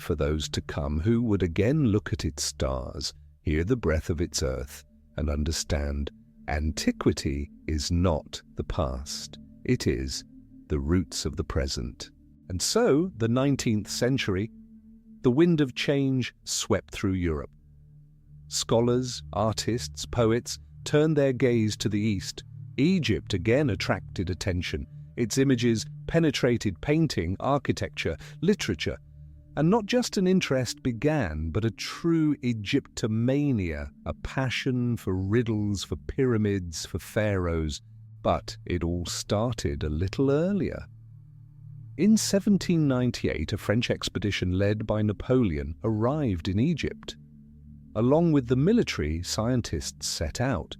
[SPEAKER 1] for those to come who would again look at its stars, hear the breath of its earth, and understand antiquity is not the past. It is the roots of the present. And so, the 19th century, the wind of change swept through Europe. Scholars, artists, poets turned their gaze to the east. Egypt again attracted attention. Its images penetrated painting, architecture, literature, and not just an interest began, but a true Egyptomania, a passion for riddles, for pyramids, for pharaohs. But it all started a little earlier. In 1798, a French expedition led by Napoleon arrived in Egypt. Along with the military, scientists set out.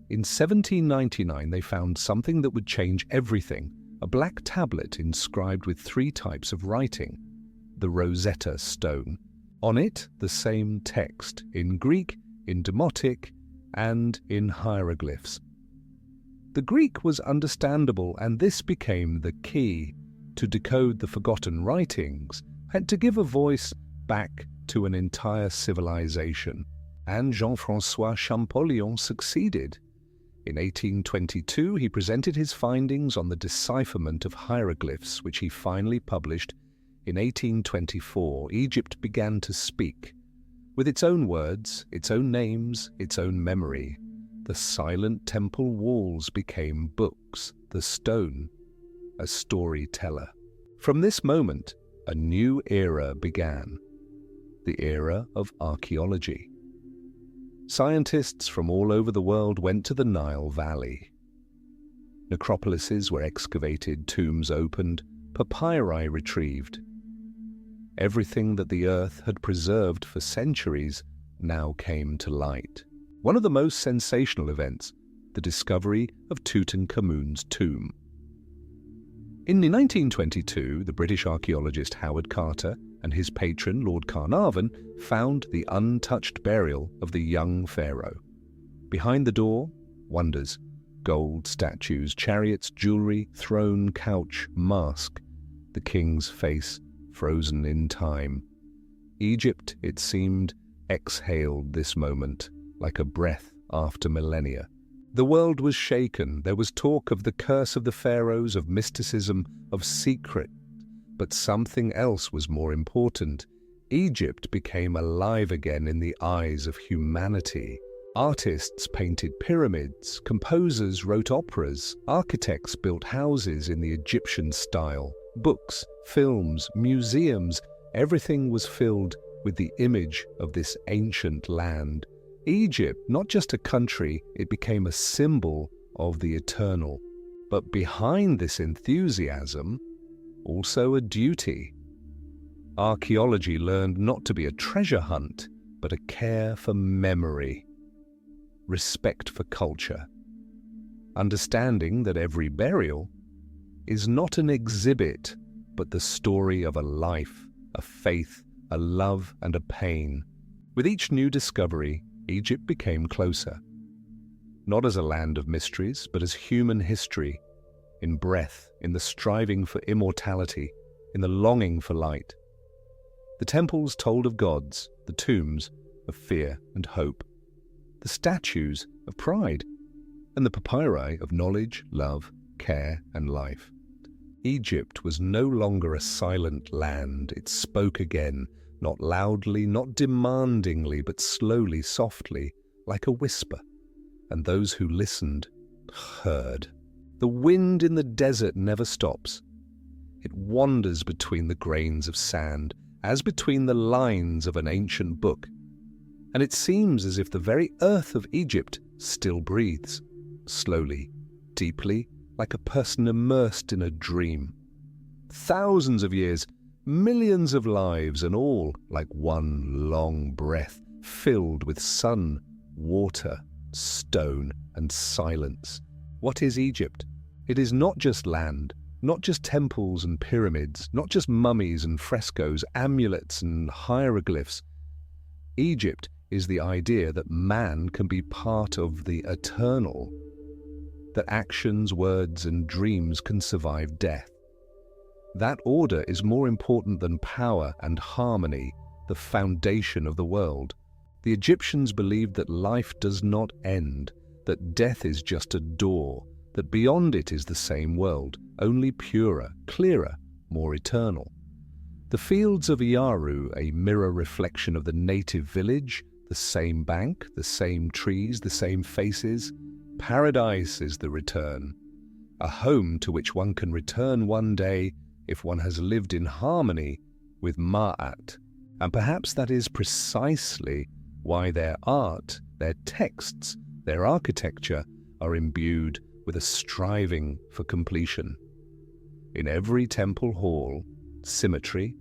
[SPEAKER 1] In 1799, they found something that would change everything, a black tablet inscribed with 3 types of writing, the Rosetta Stone. On it, the same text, in Greek, in Demotic, and in hieroglyphs. The Greek was understandable, and this became the key to decode the forgotten writings and to give a voice back to an entire civilization. And Jean-François Champollion succeeded. In 1822, he presented his findings on the decipherment of hieroglyphs, which he finally published. In 1824, Egypt began to speak. With its own words, its own names, its own memory. The silent temple walls became books, the stone, a storyteller. From this moment, a new era began, the era of archaeology. Scientists from all over the world went to the Nile Valley. Necropolises were excavated, tombs opened, papyri retrieved. Everything that the earth had preserved for centuries now came to light. One of the most sensational events, the discovery of Tutankhamun's tomb. In 1922, the British archaeologist Howard Carter and his patron Lord Carnarvon found the untouched burial of the young pharaoh. Behind the door, wonders, gold statues, chariots, jewelry, throne, couch, mask, the king's face frozen in time. Egypt, it seemed, exhaled this moment like a breath after millennia. The world was shaken. There was talk of the curse of the pharaohs, of mysticism, of secret. But something else was more important. Egypt became alive again in the eyes of humanity. Artists painted pyramids, composers wrote operas, architects built houses in the Egyptian style. Books, films, museums, everything was filled with the image of this ancient land. Egypt, not just a country, it became a symbol of the eternal. But behind this enthusiasm, also a duty. Archaeology learned not to be a treasure hunt, but a care for memory, respect for culture, understanding that every burial is not an exhibit, but the story of a life, a faith, a love, and a pain. With each new discovery, Egypt became closer, not as a land of mysteries, but as human history, in breath, in the striving for immortality, in the longing for light. The temples told of gods, the tombs of fear and hope, the statues of pride, and the papyri of knowledge, love, care, and life. Egypt was no longer a silent land. It spoke again, not loudly, not demandingly, but slowly, softly, like a whisper. And those who listened heard. The wind in the desert never stops. It wanders between the grains of sand, as between the lines of an ancient book. And it seems as if the very earth of Egypt still breathes, slowly, deeply, like a person immersed in a dream. Thousands of years, millions of lives, and all like one long breath, filled with sun, water, stone, and silence. What is Egypt? It is not just land, not just temples and pyramids, not just mummies and frescoes, amulets and hieroglyphs. Egypt is the idea that man can be part of the eternal, that actions, words, and dreams can survive death. That order is more important than power and harmony, the foundation of the world. The Egyptians believed that life does not end, that death is just a door, that beyond it is the same world, only purer, clearer, more eternal. The fields of Iaru, a mirror reflection of the native village, the same bank, the same trees, the same faces. Paradise is the return, a home to which one can return one day if one has lived in harmony with Ma'at. And perhaps that is precisely why their art, their texts, their architecture are imbued with a striving for completion. In every temple hall, symmetry;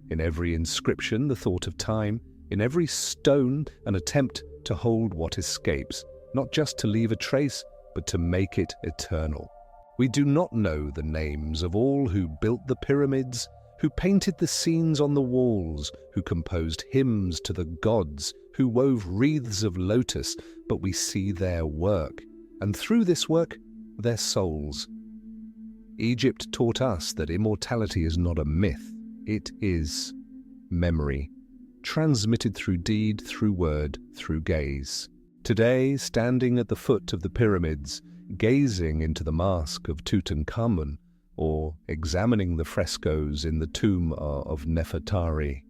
[SPEAKER 1] in every inscription, the thought of time; in every stone, an attempt to hold what escapes, not just to leave a trace, but to make it eternal. We do not know the names of all who built the pyramids, who painted the scenes on the walls, who composed hymns to the gods, who wove wreaths of lotus, but we see their work, and through this work, their souls. Egypt taught us that immortality is not a myth, it is memory, transmitted through deed, through word, through gaze. Today, standing at the foot of the pyramids, gazing into the mask of Tutankhamun, or examining the frescoes in the tomb of Nefertari,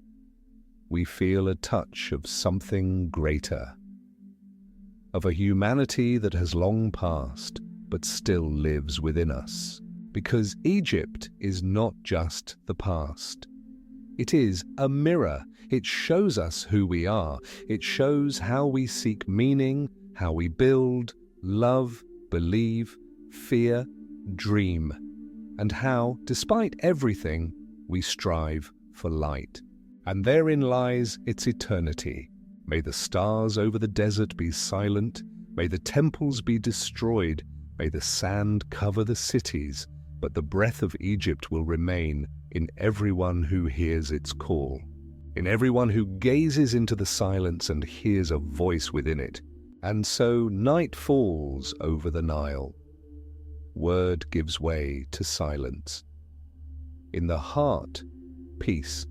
[SPEAKER 1] we feel a touch of something greater, of a humanity that has long passed, but still lives within us. Because Egypt is not just the past. It is a mirror. It shows us who we are. It shows how we seek meaning, how we build, love, believe, fear, dream, and how, despite everything, we strive for light. And therein lies its eternity. May the stars over the desert be silent. May the temples be destroyed. May the sand cover the cities. But the breath of Egypt will remain in everyone who hears its call, in everyone who gazes into the silence and hears a voice within it. And so night falls over the Nile. Word gives way to silence. In the heart, peace,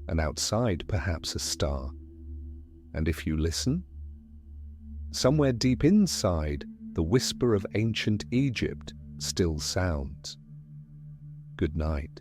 [SPEAKER 1] and outside perhaps a star. And if you listen, somewhere deep inside, the whisper of ancient Egypt still sounds. Good night.